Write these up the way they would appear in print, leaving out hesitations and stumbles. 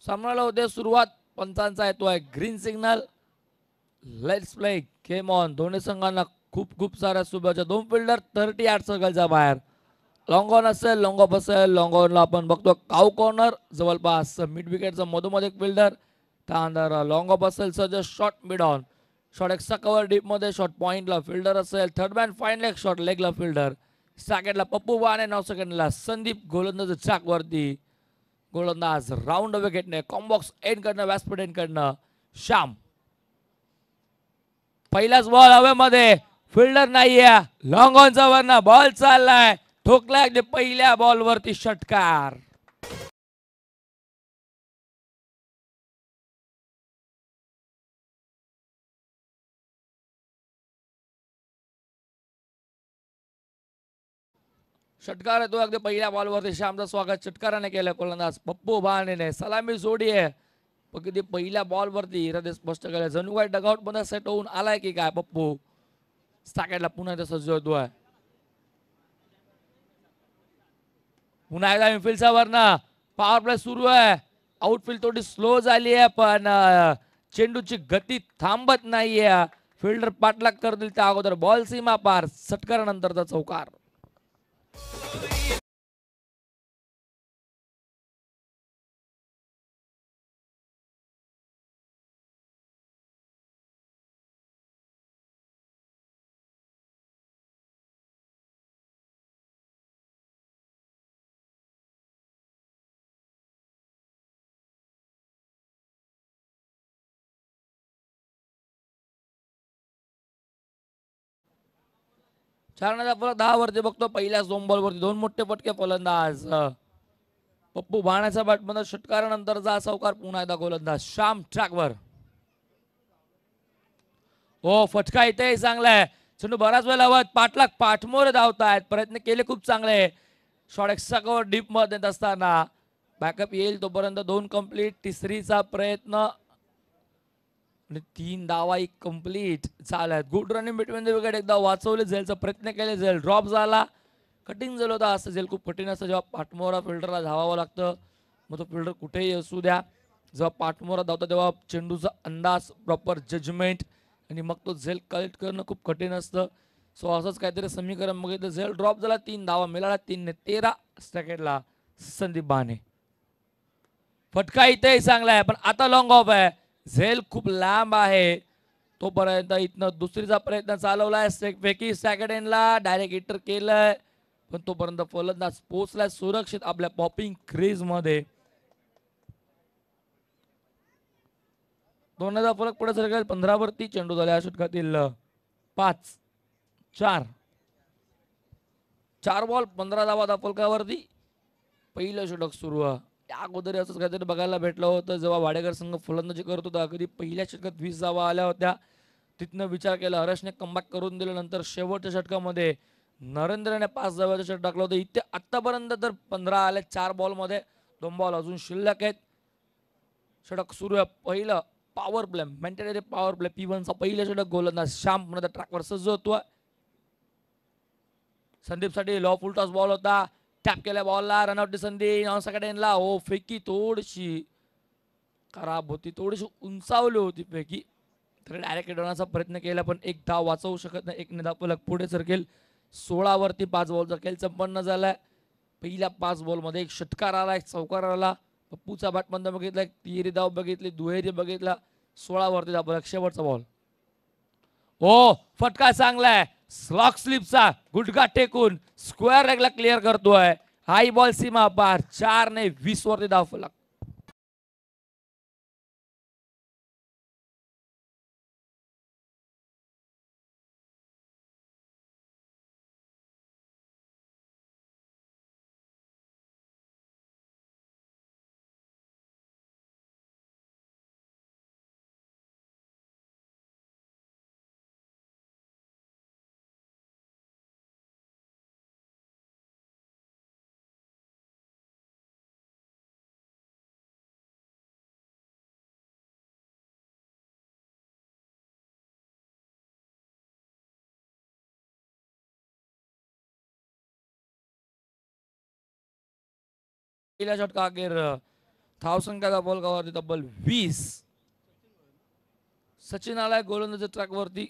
सामन्याला होते सुरुवात. पंचांचा येतोय green signal. Let's play game on. दोन्ही संघांना खूप खूप साऱ्या शुभेच्छा. दोन फिल्डर 38 सर्कलच्या बाहेर. लॉंग ऑन असेल, लॉंग ऑफ असेल. लॉंग ऑनला आपण बघतो काऊ कॉर्नर जवळपास मिड विकेटचा मधोमध एक फिल्डर. त्यानंतर लॉंग ऑफ असेल sir short mid on. Short extra cover deep मध्ये शॉर्ट पॉइंटला फिल्डर असेल. Third man fine leg short लेगला फिल्डर. सेकंडला पप्पू बाणे, 9 सेकंडला संदीप गोलंदाज ट्रॅक वरती. गोलंदाज राऊंड विकेटने कॉम्बॉक्स एंड कडनं व्यासपीठ एंड कडनं श्याम. पहिलाच बॉल हवेमध्ये. फिल्डर नाहीये. लॉंग ऑनचा वरना बॉल चाललाय. ठोकलाय अगदी पहिल्या बॉलवरती षटकार. षटकार आहे तो अगदी पहिल्या बॉलवरती. श्यामचं स्वागत षटकाराने केलं. गोलंदाज पप्पू बाणेने सलामी जोडी आहे. अगदी पहिल्या बॉलवरती इरादे स्पष्ट केले. जणू काय डगआउट मध्ये सेट होऊन आलाय की काय पप्पू. स्टॅकेटला पुन्हा एकदा सज्ज होतोय. पुन्हा एकदा इनफिल्डचा वरना पॉवर प्ले सुरू आहे. आउटफील्ड थोडी स्लो झाली आहे पण चेंडूची गती थांबत नाहीये. फिल्डर पाठलाग करतील त्या अगोदर बॉल सीमा पार. षटकारानंतरचा चौकार. चारण्याचा फलक 10 वरती बघतो. पहिल्याच 2 बॉल वरती 2 मोठे फटके. फलंदाज पप्पू बाणाच्या बॅटमध्ये षटकारानंतरचा चौकार. पुन्हा एकदा गोलंदाज श्याम ट्रॅकवर. हो फटका इथेही चांगला आहे. चेंडू बराच वेळ लावत पाठलाग पाठमोर धावतायत. प्रयत्न केले खूप चांगले. शॉर्ट एक्स्ट्रा कव्हर डीप मध्ये देत असताना बॅकअप येईल तोपर्यंत 2 कंप्लीट. तिसरीचा प्रयत्न 3 धावा कंप्लीट झाल्यात. Good running between the wicket. एकदा वाचवले झेलचा प्रयत्न केले. झेल ड्रॉप झाला. कटिंग झालं होतं. असं झेल खूप कठीण असतं जेव्हा पाठमोरा फिल्डरला धावावं लागतं. मग तो फिल्डर कुठेही असू द्या. जेव्हा पाठमोरा धावतो तेव्हा चेंडूचा अंदाज प्रॉपर जजमेंट आणि मग तो झेल कलेक्ट करणं खूप कठीण असतं. सो असंच काहीतरी समीकरण बघितलं. झेल ड्रॉप झाला. 3 धावा मिळाला. 3 ने 13 सेकंडला संदीप बाणे. फटका इथेही चांगला आहे पण आता लॉंग ऑफ आहे. झेल खूप लांब आहे. तोपर्यंत इथनं दुसरीचा प्रयत्न चालवलाय. फेकी सेकंडला डायरेक्ट हिटर केलंय पण तोपर्यंत फलंदाज पोहोचलाय सुरक्षित आपल्या पॉपिंग क्रीज मध्ये. दोनचा फरक पुढे सरकेल. 15 वरती चेंडू झाल्या षटकातील 5-4. 4 बॉल 15 धावा फलकावरती. पहिलं षटक सुरू आहे. त्या अगोदर असंच काहीतरी बघायला भेटलं होतं जेव्हा वाडेकर संघ फलंदाजी करत होता. अगदी पहिल्या षटकात 20 धावा आल्या होत्या. तिथनं विचार केला. हर्षने कमबॅक करून दिलं. नंतर शेवटच्या षटकामध्ये नरेंद्रने 5 धाव्याचं षटक टाकलं होतं. इथे आतापर्यंत तर 15 आले 4 बॉलमध्ये. 2 बॉल अजून शिल्लक आहेत. षटक सुरू आहे. पहिलं पॉवर प्ले मेंटेनरी पॉवर प्ले P1चा पहिलं षटक. गोलंदाज श्याम पुन्हा ट्रॅकवर सज्ज होतोय. संदीपसाठी लॉ फुल टॉस बॉल होता. टॅप केल्या बॉलला रनआउट संधी 9 सेकंडला. हो फेकी थोडीशी खराब होती. थोडीशी उंचावली होती फेकी. तर डायरेक्ट डोनाचा प्रयत्न केला पण एक धाव वाचवू शकत नाही. 1 धाव फलक पुढे सरकेल. 16 वरती 5 बॉलचा खेळ संपन्न झालाय. पहिल्या 5 बॉलमध्ये एक षटकार आला. एक चौकार आला. पप्पूचा बॅटमधून बघितला. एक तिहेरी धाव बघितली. दुहेरी बघितला. 16 वरती धाव फलक. शेवटचा बॉल. हो फटका चांगला आहे. स्लॉक स्लिपचा गुडघा टेकून स्क्वेअर लेगला क्लिअर करतोय. हाय बॉल सीमा पार. 4 ने 20 वरती धाव फलक. पहिल्या षटका अखेर धावसंख्या धावफलकावरती तब्बल 20. सचिन आलाय गोलंदाजी ट्रॅक वरती.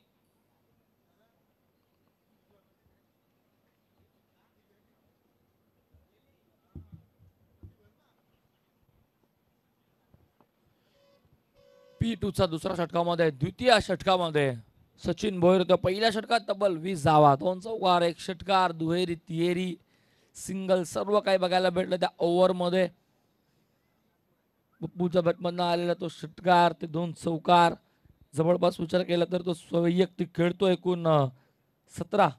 P2 चा दुसऱ्या षटकामध्ये, द्वितीय षटकामध्ये सचिन भोईर होता. पहिल्या षटकात तब्बल 20 धावा, 2 चौकार, 1 षटकार, दुहेरी, तिहेरी, सिंगल सर्व काही बघायला भेटलं त्या ओव्हर मध्ये. पप्पूच्या बॅटमधनं आलेला तो षटकार, ते 2 चौकार, जवळपास विचार केला तर तो वैयक्तिक खेळतो. एकूण 17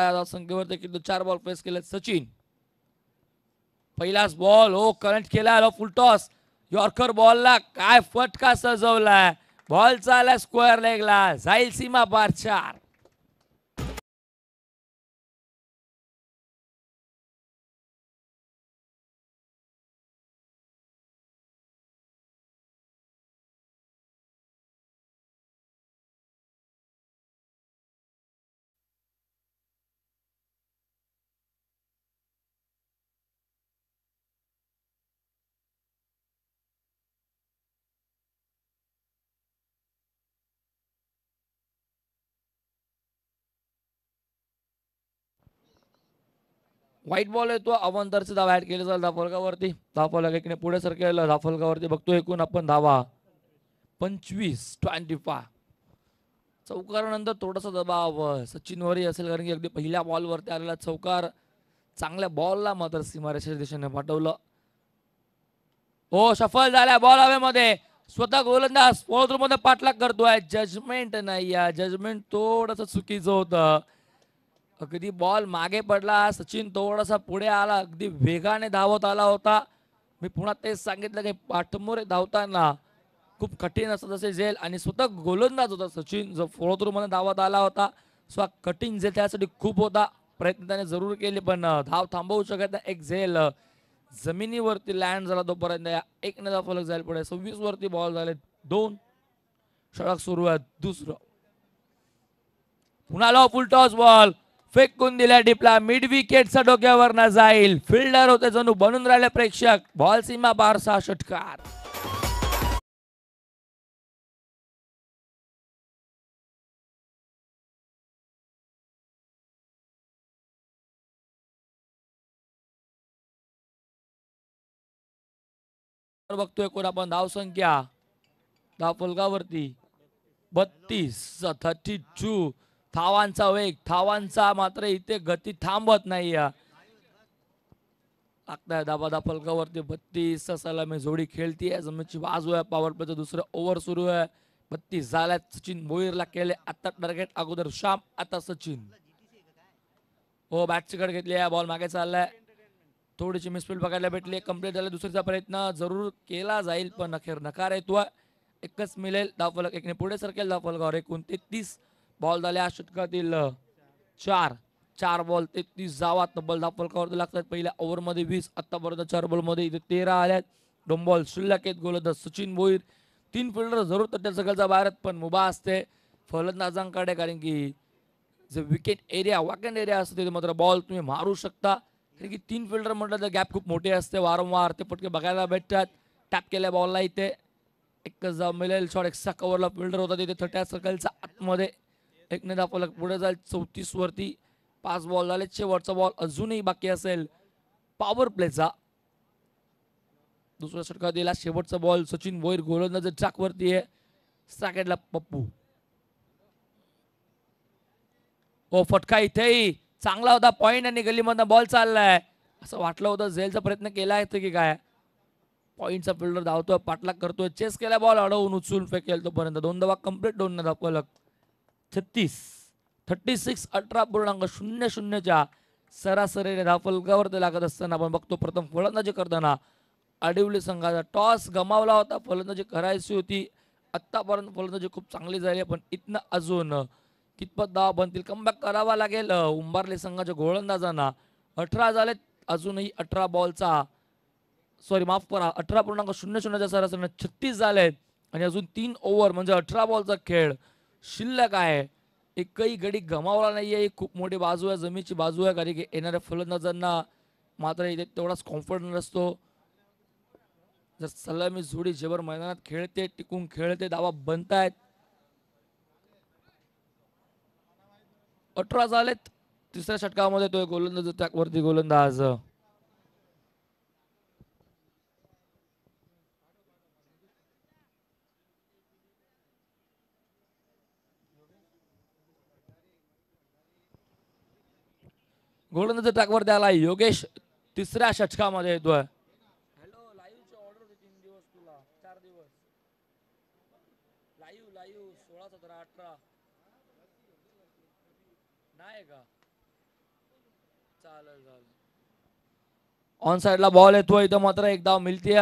या संख्येवर किती 4 बॉल फेस केले सचिन. पहिलाच बॉल कनेक्ट केला, फुल टॉस. यॉर्कर बॉलला काय फटका सजवलाय. बॉल चालला स्क्वेअर लेगला, जाईल सीमा पार 4. व्हाईट बॉल येतो, अवंतरचे धावा ऍड केले जाईल धावफलकावरती. धावफलक एकीने पुढे सरकेल. धावफलकावरती बघतो एकूण आपण धावा 25. चौकारानंतर थोडासा दबाव सचिनवरही असेल, कारण की अगदी पहिल्या बॉलवरती आलेला चौकार चांगल्या बॉलला मात्र सीमारेषेच्या दिशेने पाठवलं. सफल झाला बॉल हवेमध्ये. स्वतः गोलंदाज फॉलो मध्ये पाठलाग करतोय. जजमेंट नाही, जजमेंट थोडस चुकीचं होतं. अगदी बॉल मागे पडला, सचिन थोडासा पुढे आला, अगदी वेगाने धावत आला होता. मी पुन्हा तेच सांगितलं की पाठमोरे धावताना खूप कठीण असतं तसे झेल, आणि स्वतः गोलंदाज होता सचिन जो फॉलो थ्रू मध्ये धावत आला होता. सो कठीण झेल त्यासाठी खूप होता. प्रयत्न त्याने जरूर केले पण धाव थांबवू शकत नाही. एक झेल जमिनीवरती लँड झाला तोपर्यंत 1 ने धावफलक जायला पुढे. 26 वरती बॉल झाले 2. षटक सुरू आहे दुसरं. पुन्हा फुल टॉस बॉल फेकून दिल्या डिपला. मिड विकेटचा डोक्यावर ना जाईल. फिल्डर होते जणू बनून राहिले प्रेक्षक. बॉल सीमा पार 6 षटकार. बघतोय कोण आपण धावसंख्या धावफलकावरती 32. 32 धावांचा वेग, धावांचा मात्र इथे गती थांबत नाही. लागताय धाबा फलकावरती 32. सलामी जोडी खेळतीये, जमिनीची बाजू आहे. पॉवर प्लेचं दुसरं ओव्हर सुरू आहे. 32 झाल्यात. सचिन भोईरला केले आता टार्गेट. अगोदर श्याम, आता सचिन. बॅटची कड घेतली आहे. बॉल मागे चाललाय. थोडीशी मिसफील्ड बघायला भेटली. कंप्लीट झालं. दुसरीचा प्रयत्न जरूर केला जाईल पण अखेर नकार येतोय. एकच मिळेल. धावफलक एकने पुढे सरकेल. धावफलकावर एकूण 33 बॉल झाल्या षटकातील 4 बॉल 33 जावा. तब्बल धावफलकावरती लागतात. पहिल्या ओव्हर मध्ये 20. आतापर्यंत 4 बॉल मध्ये इथे 13 आल्यात. 2 बॉल शिल्लक आहेत. गोलंदाज सचिन भोईर. 3 फिल्डर जरूर तर त्या सगळ्याचा बाहेर पण मुभा असते फलंदाजांकडे, कारण की जे विकेट एरिया वॅकंट एरिया असतो तिथे मात्र बॉल तुम्ही मारू शकता. कारण की 3 फिल्डर म्हटलं तर गॅप खूप मोठी असते. वारंवार ते पटके बघायला भेटतात. टॅप केल्या बॉलला इथे एकच जाव मिळेल. शॉट एक्स्ट्रा कव्हरला फिल्डर होता तिथे 30 सर्कलचा आतमध्ये. एकने धावफलक पुढे जाईल 34 वरती. 5 बॉल झाले. शेवटचा बॉल अजूनही बाकी असेल पॉवर प्लेचा. दुसऱ्या षटकात दिला शेवटचा बॉल. सचिन भोईर गोलंदाज ट्रॅक वरती आहे. सॅकेटला पप्पू. फटका इथेही चांगला होता. पॉइंट आणि गलीमधनं बॉल चाललाय. असं वाटलं होतं झेलचा प्रयत्न केला आहे की काय. पॉइंटचा फिल्डर धावतोय, पाठलाग करतोय. चेस केला बॉल अडवून उचलून फेकेल तोपर्यंत 2 धावा कंप्लीट. 2 ने धावफलक 36 18.00 सरासरीने धावफलकावरती लागत असताना आपण बघतो प्रथम फलंदाजी करताना आडिवली संघाचा टॉस गमावला होता. फलंदाजी करायची होती. आतापर्यंत फलंदाजी खूप चांगली झाली पण इथनं अजून कितपत धावा बनतील कमबॅक करावा लागेल उंबारली संघाच्या गोलंदाजांना. 18 झाले. अजूनही 18 बॉलचा माफ करा 18.00 सरासरीने 36 झालेत आणि अजून 3 ओव्हर म्हणजे 18 बॉलचा खेळ शिल्लक आहे. एकही गडी गमावला नाहीये. ही खूप मोठी बाजू आहे, जमीची बाजू आहे, कारण की येणाऱ्या फलंदाजांना मात्र इथे तेवढाच कॉन्फिडन्स असतो. जर सलामी जोडी जेवर मैदानात खेळते, टिकून खेळते, धावा बनतायत. 18 झालेत. तिसऱ्या षटकामध्ये तो गोलंदाज त्यावरती गोलंदाज गोलंदाज ट्रॅकवरती आला योगेश. तिसऱ्या षटकामध्ये येतोय. हॅलो, लाईव्हची ऑर्डर होती 3 दिवस तुला, 4 दिवस लाईव्ह 16 17 18 नाही का? चालेल चालेल. ऑन साइडला बॉल येतोय. इथं मात्र एक धाव मिळते.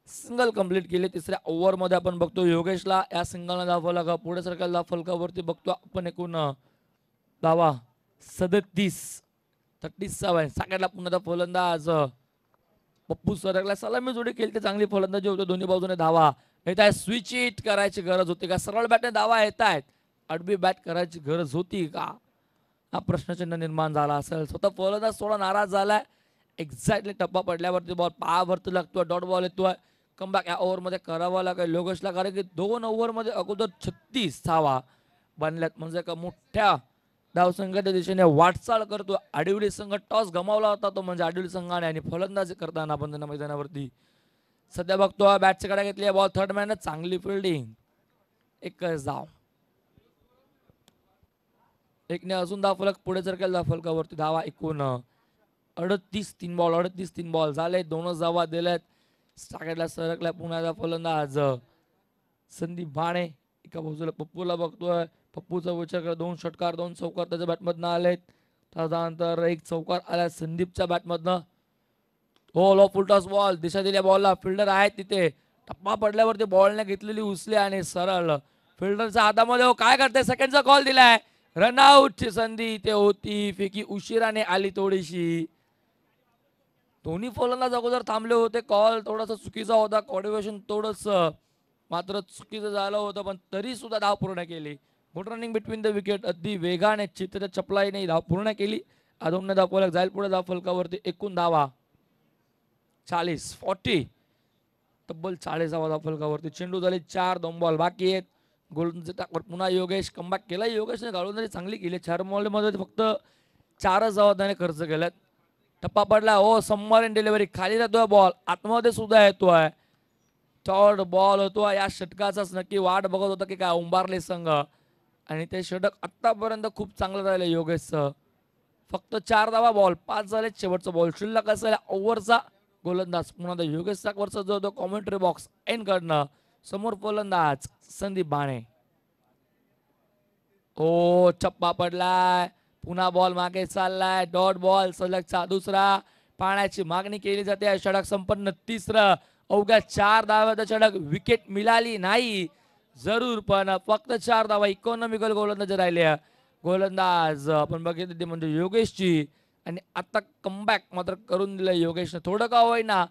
सिंगल कंप्लीट केले तिसऱ्या ओव्हर मध्ये. आपण बघतो योगेशला या सिंगलने धाव फलका पुढे सरकल धाव फलकावरती बघतो आपण. एकूण धावा 37. 37. साकडला पुन्हा फलंदाज पप्पू सरकला. सलामी जोडी केली चांगली फलंदाजी होती. दोन्ही बाजूने धावा येत आहे. स्विच इट करायची गरज होती का? सरळ बॅटने धावा येत आहेत. आडवी बॅट करायची गरज होती का? हा प्रश्नचिन्ह निर्माण झाला असेल. स्वतः फलंदाज थोडा नाराज झालाय. एक्झॅक्टली टप्पा पडल्यावरती बॉल पायावरती लागतोय. डॉट बॉल येतोय. कमबॅक या ओव्हरमध्ये करावा लागेल योगेशला, कारण की 2 ओव्हरमध्ये अगोदर 36 धावा बनल्यात. म्हणजे का मोठ्या धावसंख्येच्या दिशेने वाटचाल करतो. आडिवली संघ टॉस गमावला होता तो म्हणजे आडिवली संघाने, आणि फलंदाजी करताना आपण त्यांना मैदानावरती सध्या बघतो बॅटच्या कडे घेतली बॉल. थर्ड मॅन चांगली फिल्डिंग. एकच धाव. एकने अजून धाव फलक पुढे सरकेल धाव फलकावरती. धावा एकूण 38. 3 बॉल झाले. 2च धावा दिल्यात. साकडला सरकला पुन्हा फलंदाज संदीप भाणे. एका बाजूला पप्पूला बघतोय. पप्पूचा विचार कर. 2 षटकार 2 चौकार त्याच्या बॅटमधनं आलेत. त्यानंतर एक चौकार आला संदीपच्या बॅटमधनं. हो लो फुलटॉस बॉल. दिशा दिल्या बॉलला. फिल्डर आहेत तिथे. टप्पा पडल्यावरती बॉलने घेतलेली उचली आणि सरळ फिल्डरच्या हातामध्ये. हो काय करते? सेकंडचा कॉल दिलाय. रनआउटची संधी इथे होती. फेकी उशिराने आली थोडीशी. दोन्ही फलंदाज अगोदर थांबले होते. कॉल थोडासा चुकीचा होता. कॉर्डिनेशन थोडस मात्र चुकीचं झालं होतं, पण तरी सुद्धा धाव पूर्ण केली. Good running between the wicket. अगदी वेगाने चित्र चपलाईने धाव पूर्ण केली. अदोमने धाव फलक जाईल पुढे धाव फलकावरती. एकूण धावा 40. तब्बल 40 धावा धाव फलकावरती. चेंडू झाले 4. 2 बॉल बाकी आहेत. गोलंदाजी टाकवर पुन्हा योगेश. कमबॅक केला योगेशने. गोलंदाजी चांगली केली. 4 बॉलमध्ये फक्त 4च धावा त्याने खर्च केल्यात. टप्पा पडला. हो सबमरीन डिलिव्हरी. खाली जातोय बॉल. आतमध्ये सुद्धा येतोय. थर्ड बॉल होतो. या षटकाचाच नक्की वाट बघत होता की काय उंबारले संघ, आणि ते षटक आतापर्यंत खूप चांगलं राहिलं योगेशचं. फक्त 4 धावा. बॉल 5 झाले. शेवटचा बॉल शिल्लक असेल ओव्हरचा. गोलंदाज पुन्हा योगेश वरचा जो होतो कॉमेंट्री बॉक्स एंड कडनं. समोर फलंदाज संदीप बाणे. ओ चप्पा पडलाय. पुन्हा बॉल मागे चाललाय. डॉट बॉल सलगचा दुसरा. पाण्याची मागणी केली जाते. षटक संपन्न 3रं. अवघ्या 4 धाव्याचा षटक. विकेट मिळाली नाही जरूर, पण फक्त 4 धावा. इकॉनॉमिकल गोलंदाज राहिले. गोलंदाज आपण बघितले ते म्हणजे योगेशची, आणि आता कमबॅक मात्र करून दिलं योगेशने. थोडं का होईना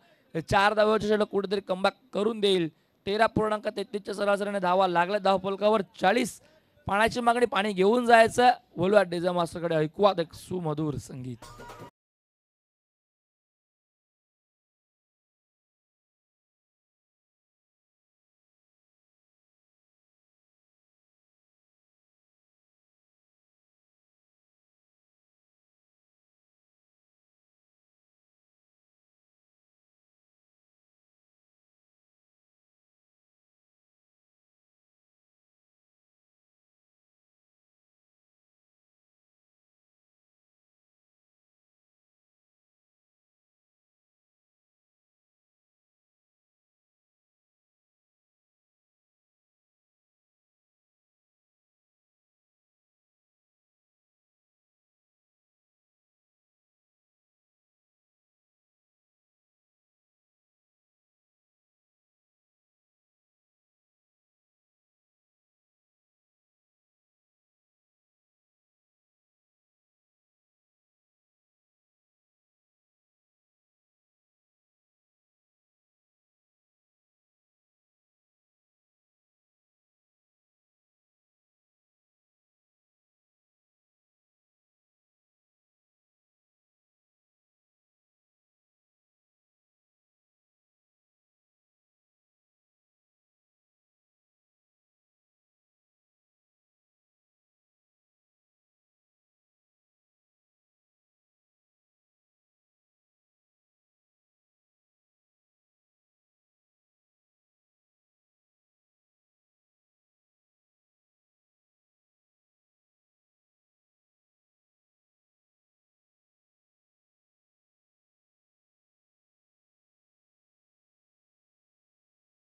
4 धाव्याचे षटक कुठेतरी कमबॅक करून देईल. 13.33च्या सरासरीने धावा लागल्या धाव फलकावर. 40. पाण्याची मागणी. पाणी घेऊन जायचं. बोलूया डीजे मास्टरकडे. ऐकूया एक सुमधुर संगीत.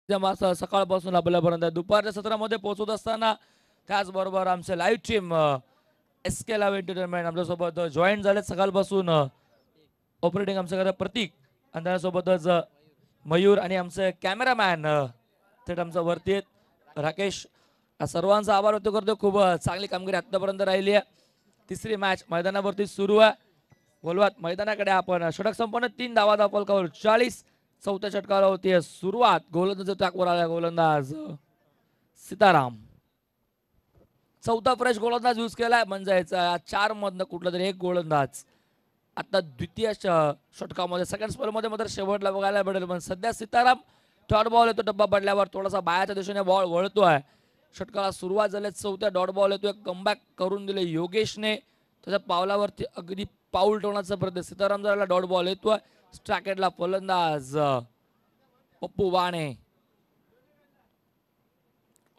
सकाळपासून आपल्यापर्यंत दुपारच्या सत्रामध्ये पोहोचत असताना त्याचबरोबर आमचे लाईव्ह टीम एस के लाईव्ह एंटरटेनमेंट आमच्यासोबत जॉईन झाले सकाळपासून. ऑपरेटिंग आमच्याकडे प्रतीक आणि त्यासोबतच मयूर आणि आमचे कॅमेरामॅन थेट आमचा वरती आहेत राकेश. सर्वांचा आभार व्यक्त करतो. खूप चांगली कामगिरी आतापर्यंत राहिली आहे. तिसरी मॅच मैदानावरती सुरू आहे. बोलवात मैदानाकडे आपण. षटक संपन्न 3 धावा फलकावर 40. चौथ्या षटकाला होती सुरुवात. गोलंदाज ट्रॅकवर आला गोलंदाज सीताराम. चौथा फ्रेश गोलंदाज यूज केलाय म्हणजे 4 मधनं कुठला तरी एक गोलंदाज आता द्वितीय षटकामध्ये सेकंड स्पेल मध्ये मात्र शेवटला बघायला भेटेल. पण सध्या सीताराम डॉट बॉल येतो. डब्बा पडल्यावर थोडासा बायाच्या दिशेने बॉल वळतोय. षटकाला सुरुवात झाली. चौथ्या डॉट बॉल येतोय. कमबॅक करून दिले योगेशने. त्याच्या पावलावरती अगदी पाऊल ठेवण्याचा प्रयत्न. सीताराम जरा डॉट बॉल येतोय. स्ट्रॅकेटला फलंदाज पप्पू वाणे.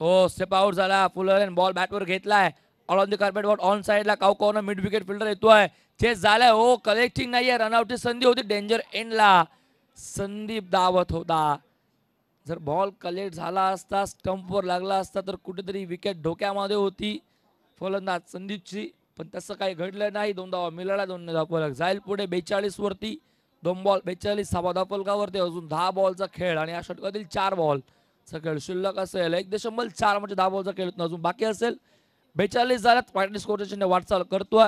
हो स्टेप आउट झाला. फुलर बॉल बॅटवर घेतलाय. All on the carpet ball on साइडला cow corner mid wicket fielder येतोय. चेस झालाय. हो कलेक्टिंग नाहीये. रनआउटची संधी होती. डेंजर एंडला संदीप धावत होता. जर बॉल कलेक्ट झाला असता स्टंपवर लागला असता तर कुठेतरी विकेट धोक्यामध्ये होती फलंदाज संदीपची. पण तसं काही घडलं नाही. 2 धावा मिळाला. 2 धावा जाईल पुढे 42 वरती. 2 बॉल 42 सहा धावफलकावरती. अजून 10 बॉलचा खेळ आणि या षटकातील 4 बॉल खेळ शिल्लक असेल. 1.4 म्हणजे 10 बॉलचा खेळ अजून बाकी असेल. 42 झाल्यात. फायनल स्कोरच्या वाटचाल करतोय.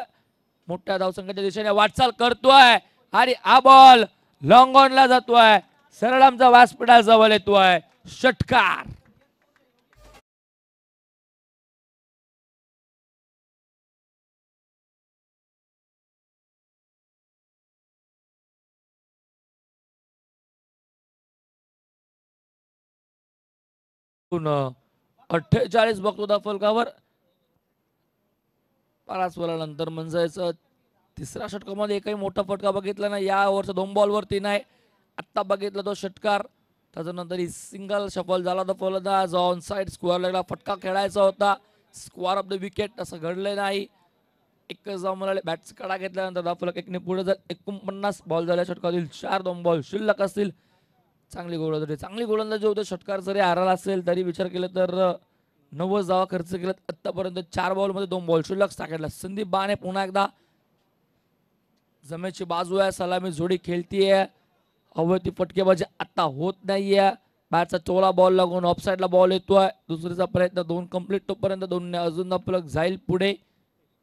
मोठ्या धावसंख्येच्या दिशेने वाटचाल करतोय आणि हा बॉल लॉंग ऑनला जातोय. सरळ आमचा व्यासपीठा जवळ येतोय. षटकार. पुन्हा 48 बघतो फलकावर. 5 बॉलानंतर म्हणजे तिसऱ्या षटकामध्ये एकही मोठा फटका बघितला नाही. या ओव्हरच्या 2 बॉलवरती नाही. आत्ता बघितला तो षटकार. त्याच्यानंतर सिंगल शफल झाला. तर फलंदाज ऑन साइड स्क्वेअर लेगला फटका खेळायचा होता. स्क्वेअर ऑफ द विकेट असं घडलं नाही. एकच धाव मिळाले. बॅटचा कडा घेतल्यानंतर धावफलक एकने पुढे जर 49 बॉल झाल्या षटकातील 4 2 बॉल शिल्लक असतील. चांगली गोलंदाजी होते. षटकार जरी हारला असेल तरी विचार केला तर 90 धावा खर्च केल्यात आतापर्यंत. 4 बॉल मध्ये 2 बॉल शिल्लक टाकला. संदीप बाने पुन्हा एकदा जमेची बाजू आहे. सलामी जोडी खेळतीये. अवैधी फटकेबाजी आता होत नाहीये. बॅटचा टोला बॉल लागून ऑफ साइडला बॉल येतोय. दुसरीचा प्रयत्न 2 कंप्लीट तोपर्यंत 2 अजून आपलं जाईल पुढे.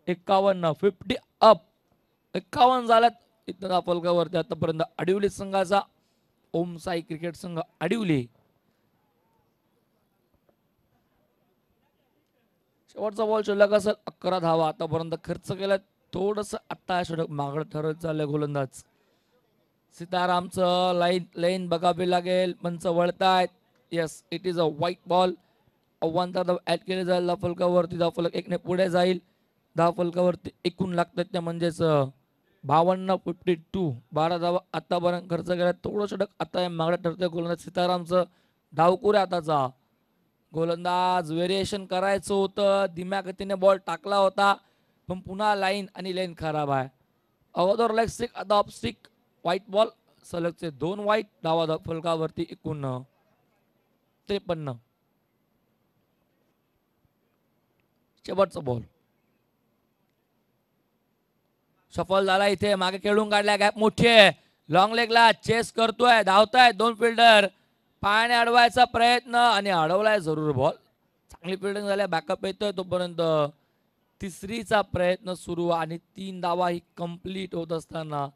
51 50 अप 51 झाल्यात. इथं फलकावरती आतापर्यंत अडिवली संघाचा ओम साई क्रिकेट संघ अडिवली. शेवटचा बॉल शिल्लक असेल. 11 धावा आतापर्यंत खर्च केला. थोडस आता षटक मागं ठरत चाललंय गोलंदाज सीतारामचं. लाईन बघावी लागेल. पंच वळतायत. Yes it is a white ball. अव्वांतर ऍड केले जाईल धावफलकावरती. धावफलक एकने पुढे जाईल. धावफलकावरती एकूण लागतात त्या म्हणजेच 52 12 धावा आतापर्यंत खर्च केला. थोडं षटक आता मागं ठरतंय गोलंदाज सीतारामचं. डावकुऱ्या हाताचा गोलंदाज. व्हेरिएशन करायचं होतं. धीम्या गतीने बॉल टाकला होता पण पुन्हा लाईन आणि लेन खराब आहे. अगोदर लेग स्टिक आता ऑफ स्टिक. White ball. सलगचे 2 व्हाईट. धावा फलकावरती एकूण 53. शेवटचा बॉल सफल झाला. इथे मागे खेळून काढल्या. गॅप मोठी आहे. लॉंग लेगला चेस करतोय. धावताय 2 फिल्डर. पायाने अडवायचा प्रयत्न आणि अडवलाय जरूर बॉल. चांगली फिल्डिंग झाल्या. बॅकअप येतोय तोपर्यंत तिसरीचा प्रयत्न सुरू आणि 3 धावा ही कंप्लीट होत असताना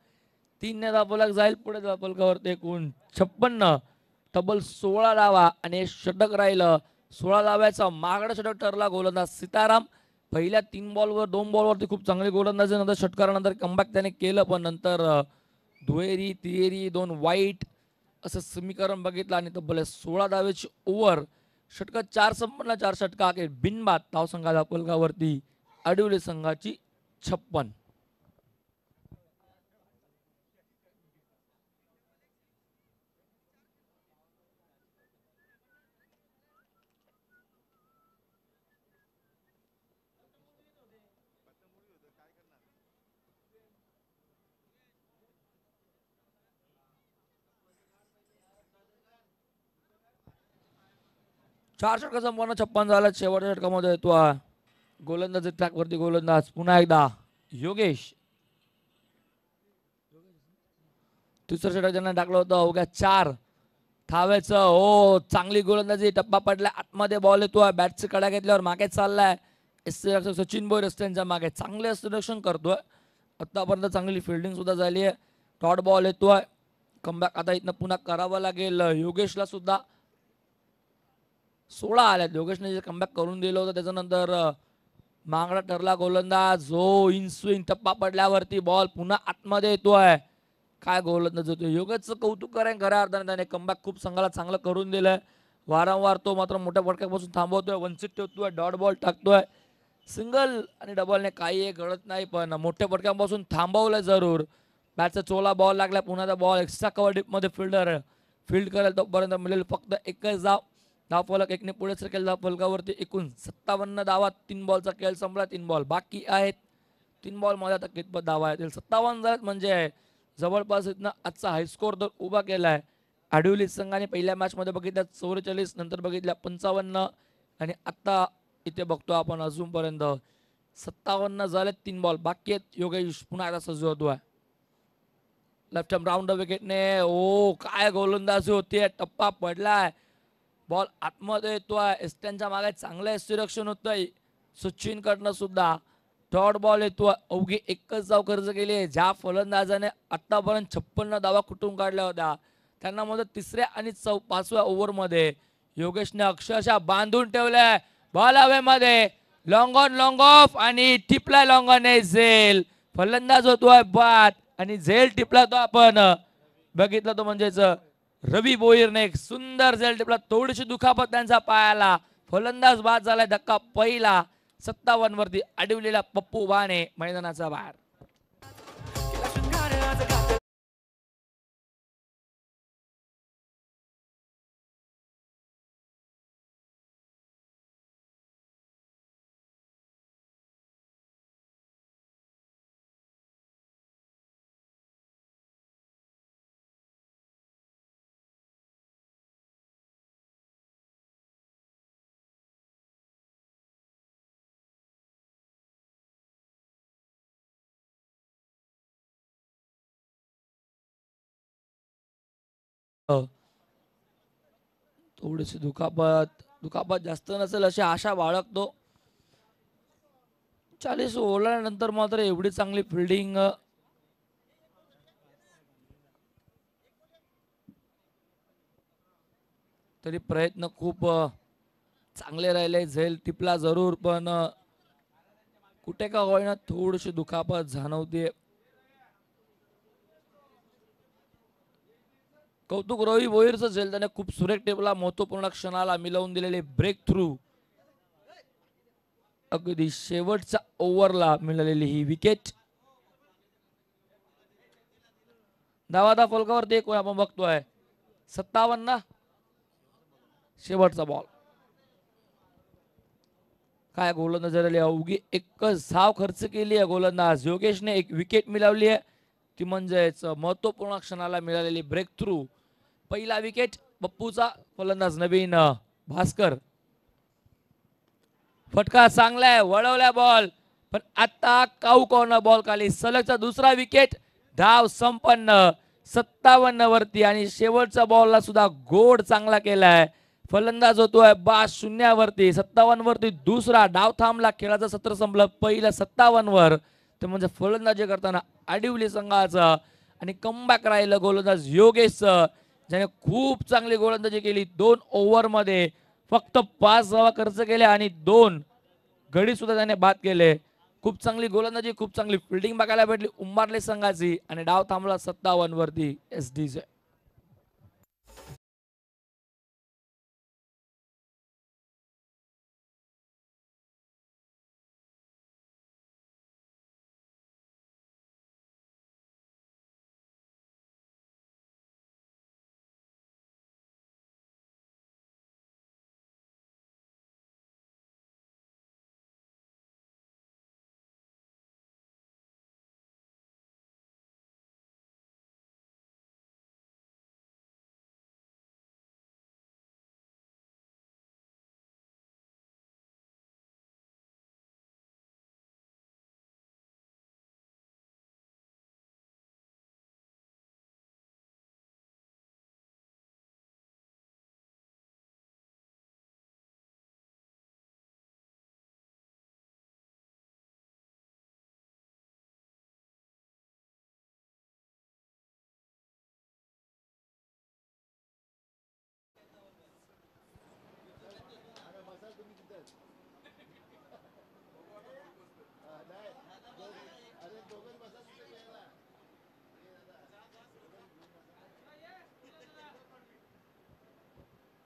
3 ने धावफलक जाईल पुढे. धावफलकावरती एकूण 56. तब्बल 16 धावा आणि षटक राहिलं. 16 धाव्याचा मागडा षटक ठरला. गोलंदाज सीताराम पहिल्या 3 बॉलवर 2 बॉलवरती खूप चांगली गोलंदाजी. नंतर षटकारानंतर कमबॅक त्याने केलं पण नंतर दुहेरी तिहेरी 2 वाईट असं समीकरण बघितलं आणि तब्बल 16 धावेची ओव्हर. षटकात 4 संपन्न. 4 षटका बिनबाद. धावसंख्या धावफलकावरती अडिवली संघाची 56. 4 षटका संपन्न 56 झाला. शेवटच्या षटकामध्ये तो गोलंदाज ट्रॅकवरती गोलंदाज पुन्हा एकदा योगेश. तिसरं षटक ज्यांना टाकलं होतं अवघ्या 4 थाव्याचं. हो चांगली गोलंदाजी. टप्पा पडलाय आतमध्ये. बॉल येतोय. बॅटची कडा घेतल्यावर मागे चाललाय. सचिन बोयर त्यांच्या मागे चांगले रक्षण करतोय. आतापर्यंत चांगली फिल्डिंग सुद्धा झाली आहे. डॉट बॉल येतोय. कमबॅक आता इथनं पुन्हा करावं लागेल योगेशला सुद्धा. 16 आल्यात. योगेशने जे कमबॅक करून दिलं होतं त्याच्यानंतर मागडा ठरला गोलंदाज. जो इन स्विंग. टप्पा पडल्यावरती बॉल पुन्हा आतमध्ये येतोय. काय गोलंदाज होतोय. योगेशचं कौतुक करेन खऱ्या अर्थाने. त्याने कमबॅक खूप चांगलं करून दिलंय. वारंवार तो मात्र मोठ्या फटक्यापासून थांबवतोय. वंचित ठेवतोय. डॉट बॉल टाकतोय. सिंगल आणि डबलने काही घडत नाही पण मोठ्या फटक्यांपासून थांबवलं जरूर. बॅटचा चोला बॉल लागला. पुन्हा त्या बॉल एक्स्ट्रा कव्हर डीपमध्ये फिल्डर फील्ड करेल तोपर्यंत मिळेल फक्त एकच धाव. धाव फलक एकने पुढे सरकेल. धाव फलकावरती एकूण 57 धावा. 3 बॉलचा खेळ संपला. 3 बॉल बाकी आहेत. 3 बॉल मध्ये आता कितपत धावा आहेत 57 झाल्यात म्हणजे जवळपास इथनं आजचा हायस्कोर तर उभा केलाय. आडिवली संघाने पहिल्या मॅच मध्ये बघितल्या 44, नंतर बघितल्या 55 आणि आता इथे बघतो आपण अजूनपर्यंत 57 झाले. 3 बॉल बाकी आहेत. योगेश पुन्हा एकदा सज्ज होतोय. लेफ्ट हँड राऊंड विकेटने. ओ काय गोलंदाजी होतीये. टप्पा पडलाय. बॉल आतमध्ये येतोय. एस्टनच्या मागे चांगलं सुरक्षण होतंय सचिन कडनं सुद्धा. डॉट बॉल येतोय. अवघी एकच धाव खर्च केली आहे. ज्या फलंदाजाने आतापर्यंत 56 धावा कुठून काढल्या होत्या त्यांना मध्ये तिसऱ्या आणि 5व्या ओव्हरमध्ये योगेशने अक्षरशः बांधून ठेवलंय. बॉल हवेमध्ये. लॉंग ऑन लॉंग ऑफ आणि टिपला लॉंग ऑन झेल. फलंदाज होतोय बाद आणि झेल टिपला तो आपण बघितलं तो म्हणजेच रवी बोईरने एक सुंदर झेल टिपला. थोडीशी दुखापत त्यांचा पायाला. फलंदाज बाद झालाय. धक्का पहिला. 57 वरती अडवलेला पप्पू बाणे मैदानाचा बाहेर. थोडीशी दुखापत जास्त नसेल अशी आशा बाळगतो. 40 ओलांडल्यानंतर मात्र एवढी चांगली फिल्डिंग. तरी प्रयत्न खूप चांगले राहिले. झेल टिपला जरूर पण कुठे का होईना थोडीशी दुखापत जाणवते. कौतुक रवी भोईरचं झेल. त्याने खूप सुरेख टिपला. महत्वपूर्ण क्षणाला मिळवून दिलेले ब्रेक थ्रू. अगदी शेवटच्या ओव्हरला मिळालेली ही विकेट. धावाधा फलकावरती एक आपण बघतोय 57. शेवटचा बॉल. काय गोलंदाज झालेली. अवघी एकच धाव खर्च केली आहे गोलंदाज योगेशने. एक विकेट मिळवली आहे ती म्हणजेच महत्वपूर्ण क्षणाला मिळालेली ब्रेक थ्रू. पहिला विकेट पप्पूचा. फलंदाज नवीन भास्कर. फटका चांगला आहे. वळवल्या बॉल पण आता काऊ कॉर्नर बॉल खाली. सलगचा दुसरा विकेट. धाव संपन्न 57 वरती आणि शेवटच्या बॉलला सुद्धा गोड चांगला केलाय. फलंदाज होतोय 0 वरती. 57 वरती दुसरा डाव थांबला. खेळाचं सत्र संपलं पहिलं 57 वर. ते म्हणजे फलंदाजी करताना आडिवली संघाचं आणि कमबॅक राहिलं गोलंदाज योगेशचं ज्याने खूप चांगली गोलंदाजी केली. 2 ओव्हरमध्ये फक्त 5 धावा खर्च केल्या आणि 2 गडी सुद्धा त्याने बाद केले. खूप चांगली गोलंदाजी खूप चांगली फिल्डिंग बघायला भेटली उंबारले संघाची आणि डाव थांबला 57 वरती एसडीचे.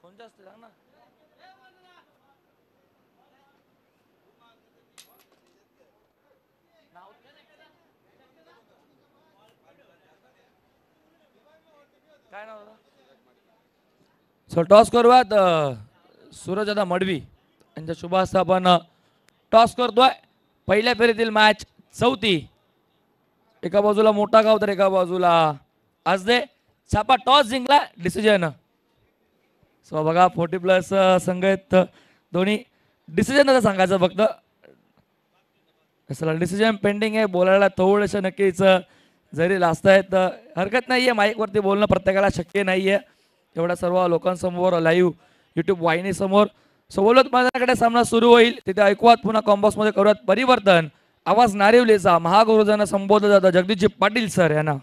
कोणतं असतं सांग ना. काय नाव दादा? सो टॉस करूयात सूरज दादा मडवी यांच्या शुभ हस्ते आपण टॉस करतोय. पहिल्या फेरीतील मॅच चौथी. एका बाजूला मोठा गाव तर एका बाजूला आजदे. छापा टॉस जिंकला डिसिजन. सो बघा 40+ संघ आहेत दोन्ही. डिसिजन सांगायचं फक्त. डिसिजन पेंडिंग आहे. बोलायला थोडंसं नक्कीच जरी लाजत आहेत हरकत नाहीये. माईकवरती बोलणं प्रत्येकाला शक्य नाहीये एवढ्या सर्व लोकांसमोर लाईव्ह युट्यूब वाहिनी समोर. सो बोलत माझ्याकडे सामना सुरू होईल तिथे ऐकूयात पुन्हा कॉम्बॉक्स मध्ये करूयात परिवर्तन. आवाज नारिवलीचा महागुरुजांना संबोधलं जातं जगदीशजी पाटील सर यांना.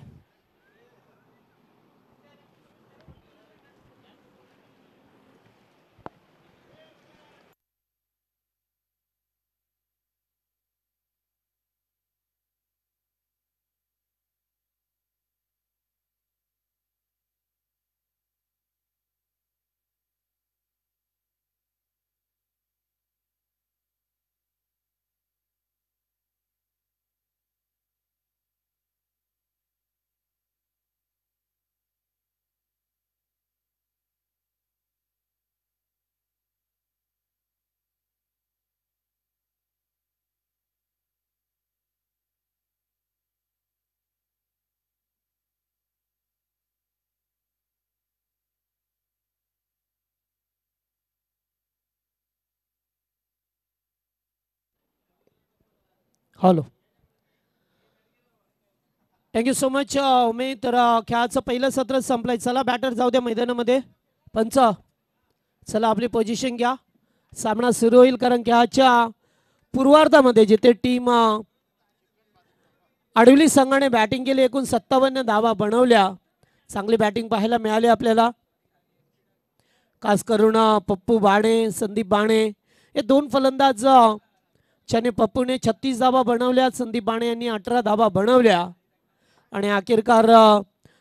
हॅलो. थँक्यू सो मच उमेद. तर खेळाचं पहिलं सत्र संपलंय. चला बॅटर जाऊ द्या मैदानामध्ये. पंच चला आपली पोझिशन घ्या. सामना सुरू होईल कारण खेळाच्या पूर्वार्धामध्ये जिथे टीम आडवली संघाने बॅटिंग केली एकूण 57 धावा बनवल्या. चांगली बॅटिंग पाहायला मिळाली आपल्याला. खास करून पप्पू बाणे संदीप बाणे हे दोन फलंदाज ज्याने पप्पूने 36 धावा बनवल्या. संदीप बाणे यांनी 18 धावा बनवल्या आणि अखेरकार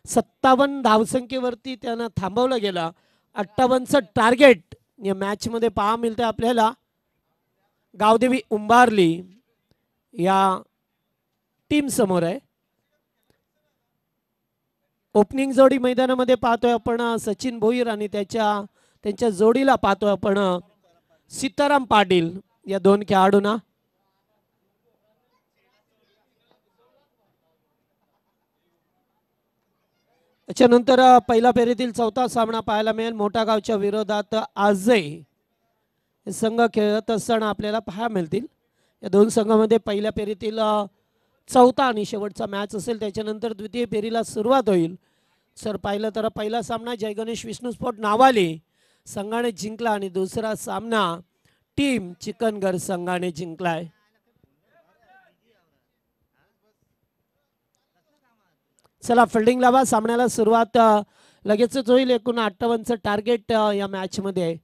57 धावसंख्येवरती त्यांना थांबवलं गेलं. 58चं टार्गेट या मॅच मध्ये पहा मिळते आपल्याला. गावदेवी उंबारली या टीम समोर आहे. ओपनिंग जोडी मैदानामध्ये पाहतोय आपण सचिन भोईर आणि त्यांच्या जोडीला पाहतोय आपण सीताराम पाटील या दोन खेळाडूंना. त्याच्यानंतर पहिल्या फेरीतील चौथा सामना पाहायला मिळेल. मोठा गावच्या विरोधात आजही संघ खेळत असताना आपल्याला पाहायला मिळतील. या दोन संघामध्ये पहिल्या फेरीतील चौथा आणि शेवटचा मॅच असेल. त्याच्यानंतर द्वितीय फेरीला सुरुवात होईल. सर पाहिलं तर पहिला सामना जय गणेश विष्णू स्पोर्ट नावाली संघाने जिंकला आणि दुसरा सामना टीम चिकनगर संघाने जिंकलाय. चला फिल्डिंग लावा. सामन्याला सुरुवात लगेचच होईल. एकूण 58चं टार्गेट या मॅच मध्ये आहे.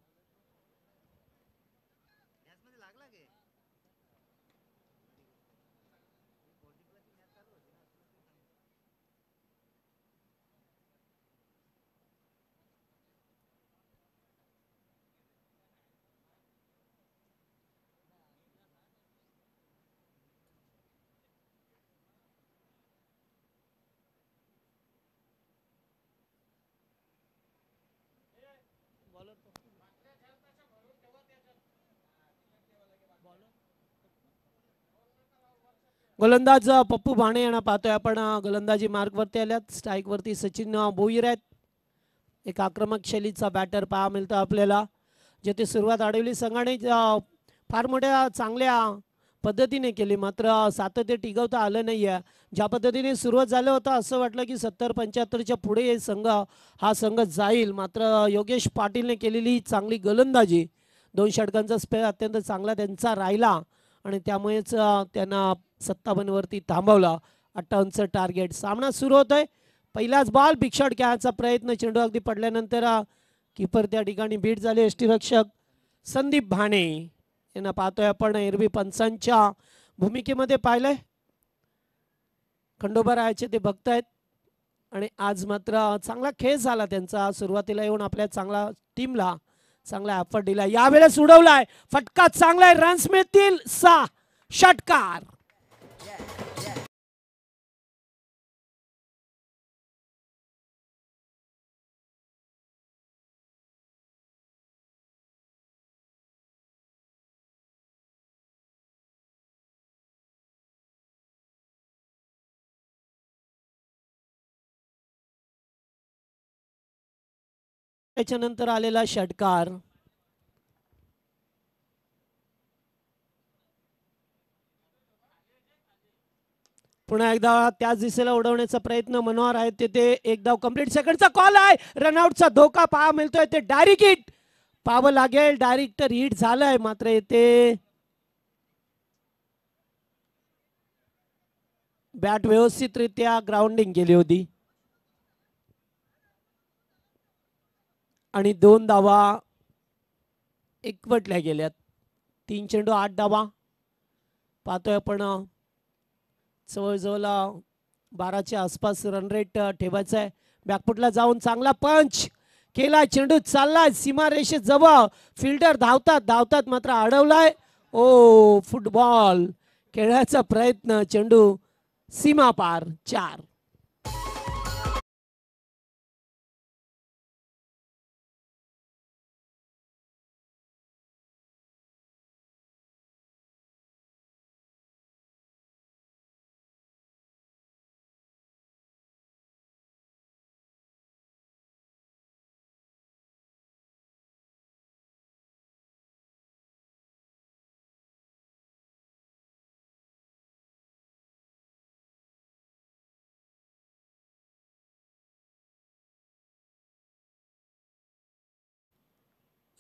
गोलंदाज पप्पू भाणे यांना पाहतोय आपण. गोलंदाजी मार्ग वरती आल्यात. स्ट्राईक वरती सचिन भोईर आहेत. एक आक्रमक शैलीचा बॅटर पहा मिळतो आपल्याला. जेथे सुरुवात आडवली संघाने फार मोठ्या चांगल्या पद्धतीने केली मात्र सातत्य टिकवता आलं नाहीये. ज्या पद्धतीने सुरुवात झालं होतं असं वाटलं की 70-75च्या पुढे हा संघ जाईल. मात्र योगेश पाटीलने केलेली चांगली गोलंदाजी 2 षटकांचा स्पेअर अत्यंत चांगला त्यांचा राहिला आणि त्यामुळेच त्यांना 57 वरती थांबवला. 58चं टार्गेट. सामना सुरू होतोय. पहिलाच बॉल बिग शॉट खेळायचा प्रयत्न. चेंडू अगदी पडल्यानंतर कीपर त्या ठिकाणी बीट झाले. यष्टीरक्षक संदीप भाणे यांना पाहतोय आपण. एरवी पंचांच्या भूमिकेमध्ये पाहिलंय. खंडोबा रायाचे ते भक्त आहेत. आणि आज मात्र चांगला खेळ झाला त्यांचा. सुरुवातीला येऊन आपल्या चांगला टीमला चांगला एफर्ट दिला. यावेळेस उडवलाय फटका चांगला आहे. रन्स मिळतील 6 षटकार. त्याच्यानंतर आलेला षटकार पुन्हा एकदा त्याच दिशेला उडवण्याचा प्रयत्न मनोहर आहेत. तिथे एक धाव कंप्लीट. सेकंडचा कॉल आहे. रनआउटचा धोका पाहा मिळतोय. ते डायरेक्ट हिट पाहावं लागेल. डायरेक्ट हिट झालंय मात्र येथे बॅट व्यवस्थितरित्या ग्राउंडिंग केली होती आणि 2 धावा एकवटल्या गेल्यात. 3 चेंडू 8 धावा पाहतोय आपण. जवळजवळ 12च्या आसपास रन रेट ठेवायचा आहे. बॅकफुटला जाऊन चांगला पंच केला. चेंडू चाललाय सीमारेषे जवळ. फिल्डर धावतात मात्र अडवलाय. ओ फुटबॉल खेळायचा प्रयत्न. चेंडू सीमा पार. 4.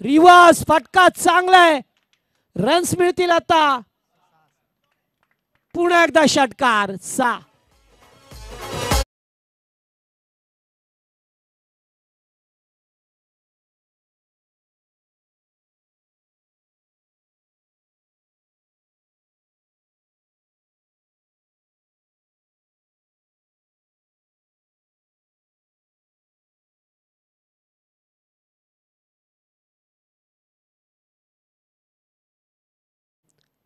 रिवर्स फटका चांगला आहे. रन्स मिळतील आता. पुन्हा एकदा षटकार. 6.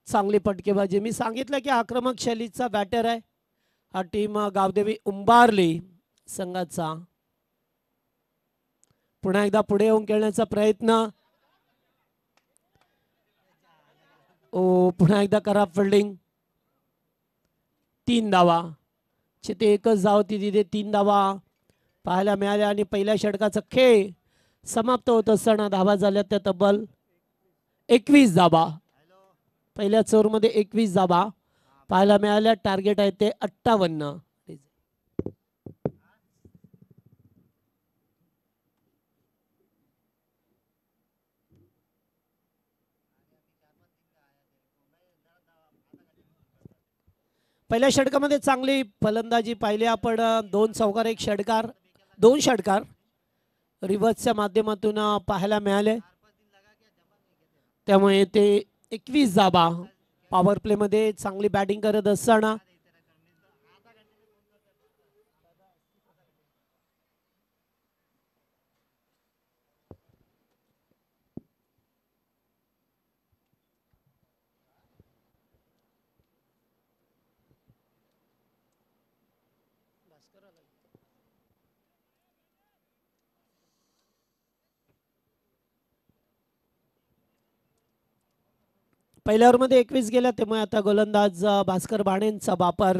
चांगली फटकेबाजी. मी सांगितलं की आक्रमक शैलीचा बॅटर आहे हा टीम गावदेवी उंबारली संघाचा. पुन्हा एकदा पुढे येऊन खेळण्याचा प्रयत्न. पुन्हा एकदा खराब फिल्डिंग. 3 धावा. तिथे एकच धाव होती. तिथे 3 धावा पाहायला मिळाल्या आणि पहिल्या षटकाचा खेळ समाप्त होत असताना धावा झाल्या त्या तब्बल 21 धावा. पहिल्या चोरमध्ये 21 धावा पाहायला मिळाल्या. टार्गेट आहे ते 58. पहिल्या षटकामध्ये चांगली फलंदाजी पाहिली आपण. 2 चौकार 1 षटकार 2 षटकार रिव्हर्सच्या माध्यमातून पाहायला मिळाले. त्यामुळे ते 21 धावा पॉवर प्ले मध्ये चांगली बॅटिंग करत असताना पहिल्या ओव्हरमध्ये 21 गेल्या. त्यामुळे आता गोलंदाज भास्कर बाणेंचा वापर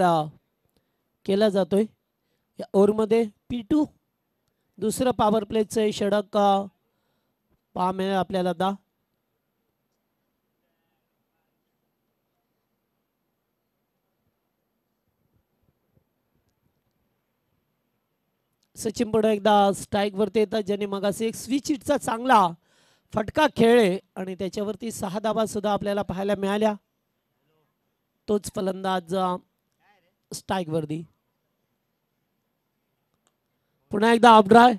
केला जातोय या ओव्हरमध्ये. P2 दुसरं पॉवर प्लेचं षटक पहा मिळेल आपल्याला. सचिन पुढे एकदा स्ट्राईक वरती येतात ज्याने मगाशी एक स्विच हिटचा चांगला फटका खेळले आणि त्याच्यावरती 6 धावा सुद्धा आपल्याला पाहायला मिळाल्या. तोच फलंदाज स्ट्राईक वरती. पुन्हा एकदा ऑफड्राय.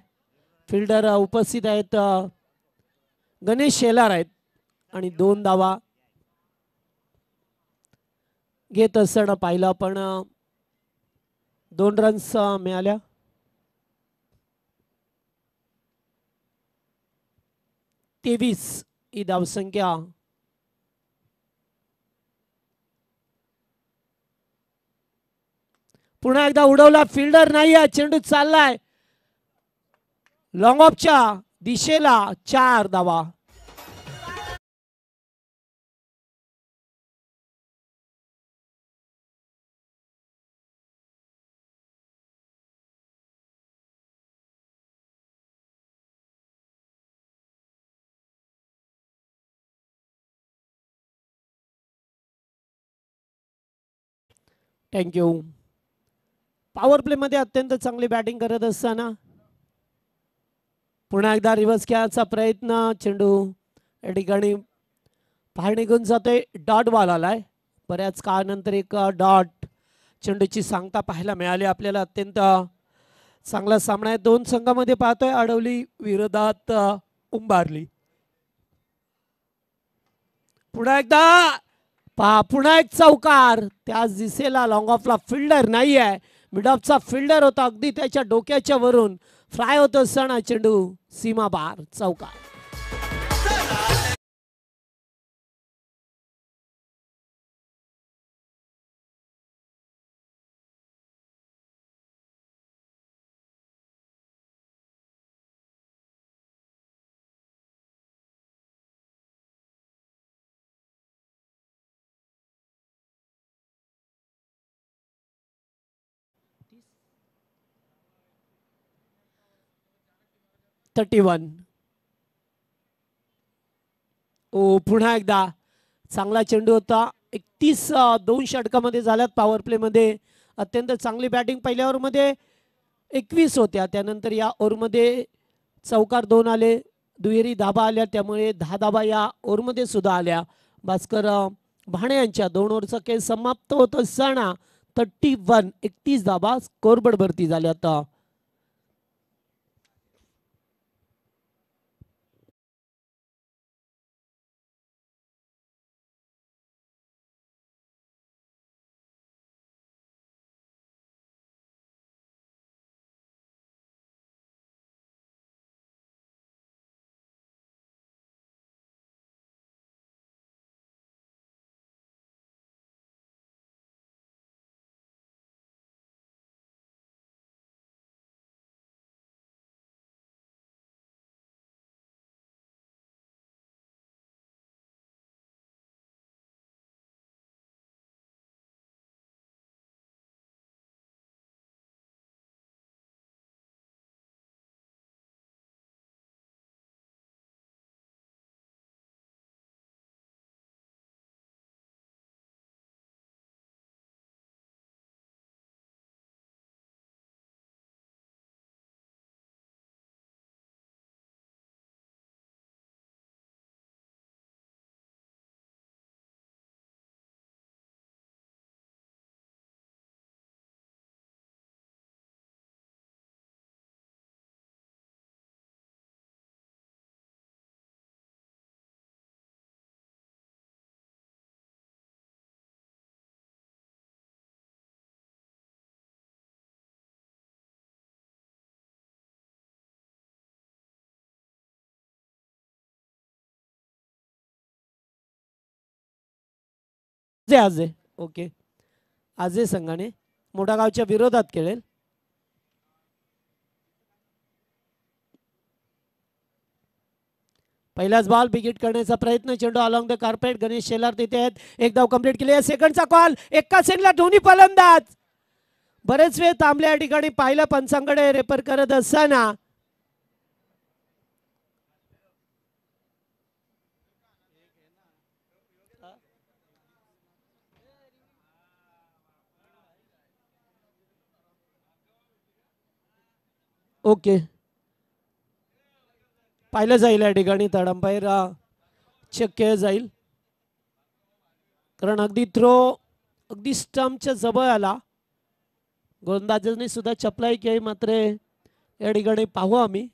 फिल्डर उपस्थित आहेत. गणेश शेलार आहेत आणि 2 धावा घेत असताना पाहिलं पण 2 रन्स मिळाल्या. 23 ही धावसंख्या. पुन्हा एकदा उडवला, फिल्डर नाही आहे, चेंडू चाललाय लॉंग ऑफच्या दिशेला. 4 धावा. थँक्यू. पॉवर प्ले मध्ये अत्यंत चांगली बॅटिंग करत असताना पुन्हा एकदा रिव्हर्स खेळायचा प्रयत्न. चेंडू या ठिकाणी बाहेर निघून जातोय. डॉट बॉल आलाय. बऱ्याच काळानंतर एक डॉट चेंडूची सांगता पाहायला मिळाली आपल्याला. अत्यंत चांगला सामना आहे दोन संघामध्ये पाहतोय. आडवली विरोधात उंबारली. पुन्हा एकदा पुन्हा एक चौकार. त्याच दिसेला लॉंग ऑफला फिल्डर नाही आहे. मिड ऑफचा फिल्डर होता. अगदी त्याच्या डोक्याच्या वरून फ्लाय होत असताना चेंडू सीमा बार. चौकार. ओ पुन्हा एकदा चांगला चेंडू होता. 31 2 षटकामध्ये झाल्यात पॉवर प्ले मध्ये. अत्यंत चांगली बॅटिंग. पहिल्या ओव्हरमध्ये 21 होत्या. त्यानंतर या ओव्हरमध्ये चौकार 2 आले. दुहेरी धाबा आल्या. त्यामुळे 10 धाबा या ओव्हरमध्ये सुद्धा आल्या. भास्कर भाणे यांच्या 2 ओव्हरचा खेळ समाप्त होत असताना 31 धाबा स्कोरबोर्ड भरती झाल्या. आता आज आहे. ओके. आजे संघाने मोठा गावच्या विरोधात खेळेल. पहिलाच बॉल बिगिट करण्याचा प्रयत्न. चेंडू along the carpet. Ganesh Shelar तिथे आहेत. एक धाव कंप्लीट केली. सेकंडचा कॉल. एका सेकंडला दोन्ही फलंदाज बरेच वेळ थांबले. या ठिकाणी पाहिलं पंचांकडे रेफर करत असताना ओके पाहिलं जाईल. या ठिकाणी थर्ड अंपायर चेक केलं जाईल. कारण अगदी थ्रो अगदी स्टंपच्या जवळ आला. गोलंदाजांनी सुद्धा चपलाई केली. मात्र या ठिकाणी पाहू आम्ही.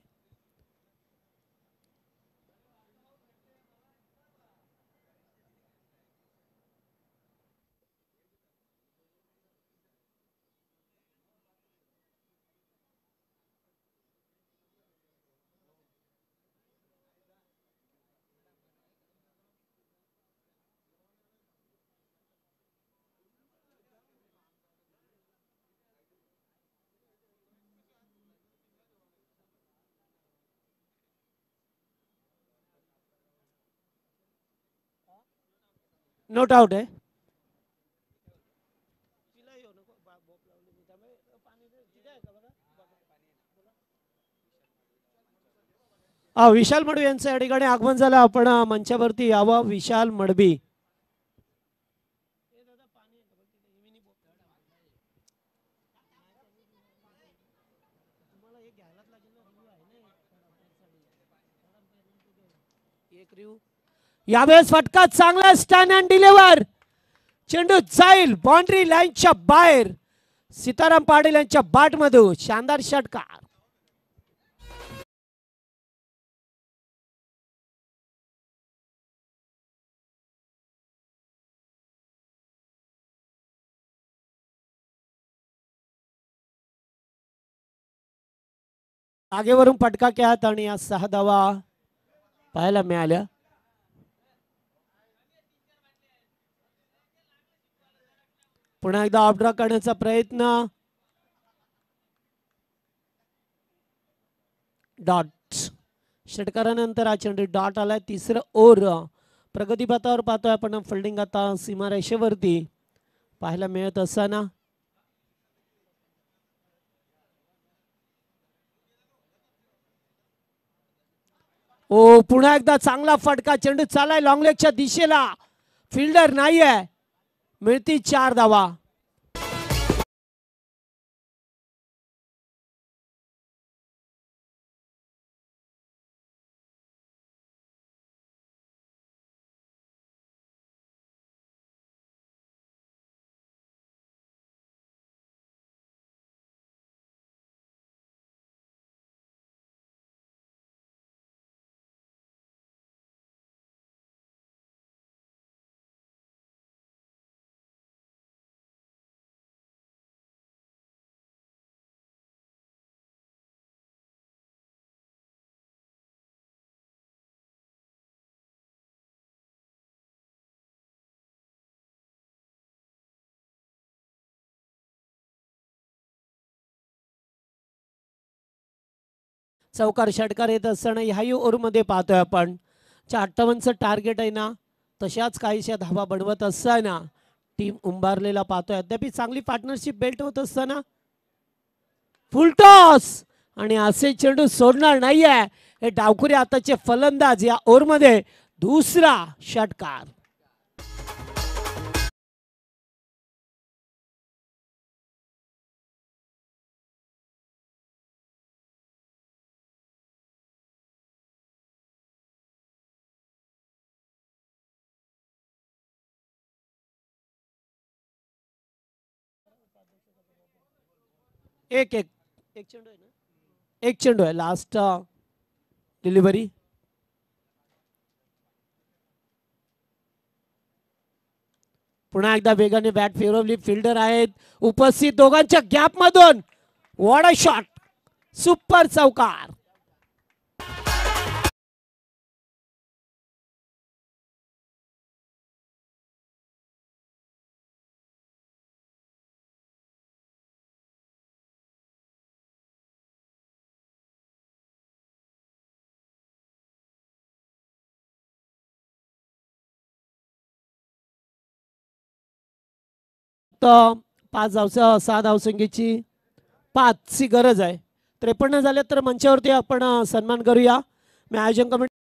नोट आउट आहे. विशाल मडवी यांचं या ठिकाणी आगमन झालं. आपण मंचावरती यावं. विशाल मडवी. यावेळेस फटका चांगला स्टॅन अँड डिलिव्हर. चेंडू जाईल बाउंड्री लाईनच्या बाहेर. सीताराम पाटील यांच्या बाट मधून शानदार षटकार. आगेवरून फटका खेळत आणि या 6 धावा पाहायला मिळाल्या. पुन्हा एकदा ऑफड्रॉ करण्याचा प्रयत्न. डॉट. षटकारानंतर हा चेंडू डॉट आलाय. तिसरं ओव्हर प्रगतीपथावर पाहतोय आपण. फिल्डिंग आता सीमारेषेवरती पाहायला मिळत असताना पुन्हा एकदा चांगला फटका. चेंडू चालाय लॉंग लेगच्या दिशेला. फिल्डर नाहीये. मिळती 4 धावा. चौकार षटकार येत असताना ह्याही ओव्हरमध्ये पाहतोय आपण. 58चं टार्गेट आहे ना. तशाच काहीशा धावा बनवत असताना टीम उंबारलेला पाहतोय. अद्याप चांगली पार्टनरशिप बेल्ट होत असताना फुल टॉस आणि असे चेंडू सोडणार नाहीये हे डावखुरी आताचे फलंदाज. या ओव्हरमध्ये दुसरा षटकार. एक चेंडू आहे ना. एक चेंडू आहे. Last delivery. पुन्हा एकदा वेगाने बॅट फिरवली. फिल्डर आहेत उपस्थित. दोघांच्या गॅप मधून व्हॉट अ शॉट. सुपर चौकार. तर 6 धावसंख्येची 5ची गरज आहे. 53 झाले तर मंचावरती आपण सन्मान करूया. मी आयोजन कमिटी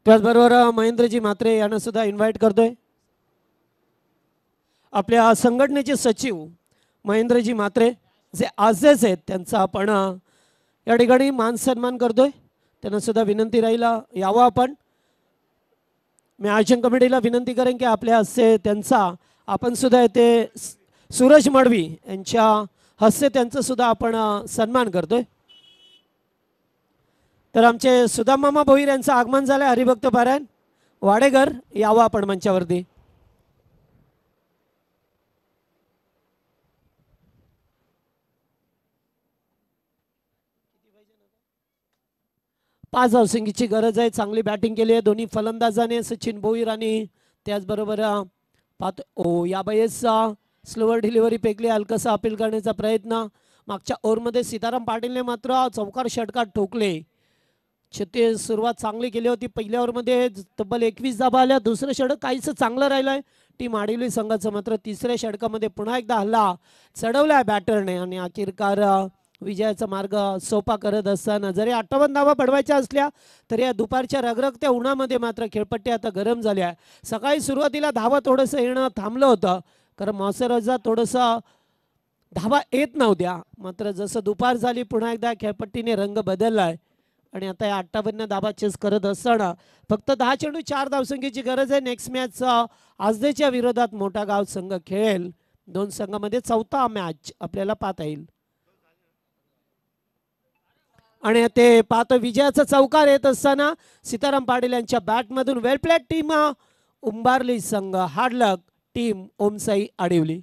त्याचबरोबर महेंद्रजी म्हात्रे यांना सुद्धा इन्व्हाइट करतोय. आपल्या संघटनेचे सचिव महेंद्रजी म्हात्रे जे आजच आहेत त्यांचा आपण या ठिकाणी मान सन्मान करतोय, त्यांना सुद्धा विनंती राहील यावं आपण. मी आयोजन कमिटीला विनंती करेन की आपल्या हस्ते त्यांचा आपण सुद्धा येथे सूरज मडवी यांच्या हस्ते त्यांचं सुद्धा आपण सन्मान करतोय. तर आमचे सुदाम मामा भोईर यांचं आगमन झालं. हरिभक्त पारायण वाडेकर यावं आपण मंचावरती. पाच धावसंख्येची गरज आहे. चांगली बॅटिंग केली आहे दोन्ही फलंदाजाने, सचिन भोईर आणि त्याचबरोबर पाहतो या बाईस स्लोवर डिलिव्हरी पेकली. हलकसा अपील करण्याचा प्रयत्न. मागच्या ओव्हरमध्ये सीताराम पाटीलने मात्र चौकार षटकार ठोकले. ते सुरुवात चांगली केली होती. पहिल्या ओव्हरमध्ये तब्बल 21 धाबा आल्या. दुसरं षटक काहीच चांगलं राहिलं आहे टीम आडिवली संघाचं. मात्र तिसऱ्या षटकामध्ये पुन्हा एकदा हल्ला चढवला बॅटरने आणि अखेरकार विजयाचा मार्ग सोपा करत असताना जरी 58 धावा पडवायच्या असल्या तरी या दुपारच्या रगरगत्या उन्हामध्ये मात्र खेळपट्टी आता गरम झाल्या. सकाळी सुरुवातीला धावा थोडंसं येणं थांबलं होतं कारण मॉन्स्टरला थोडंसं धावा येत नव्हत्या. मात्र जसं दुपार झाली पुन्हा एकदा खेळपट्टीने रंग बदललाय आणि आता या 58 धावा चेस करत असताना फक्त 10 चेंडू 4 धावसंख्येची गरज आहे. नेक्स्ट मॅच आजदेच्या विरोधात मोठा गाव संघ खेळेल. दोन संघामध्ये चौथा मॅच आपल्याला पाहता येईल आणि ते पाहतो विजयाचा चौकार येत असताना सीताराम पाटील यांच्या बॅटमधून वेल प्लेड टीम उंबारली संघ. हार्ड लक टीम ओमसाई आडिवली.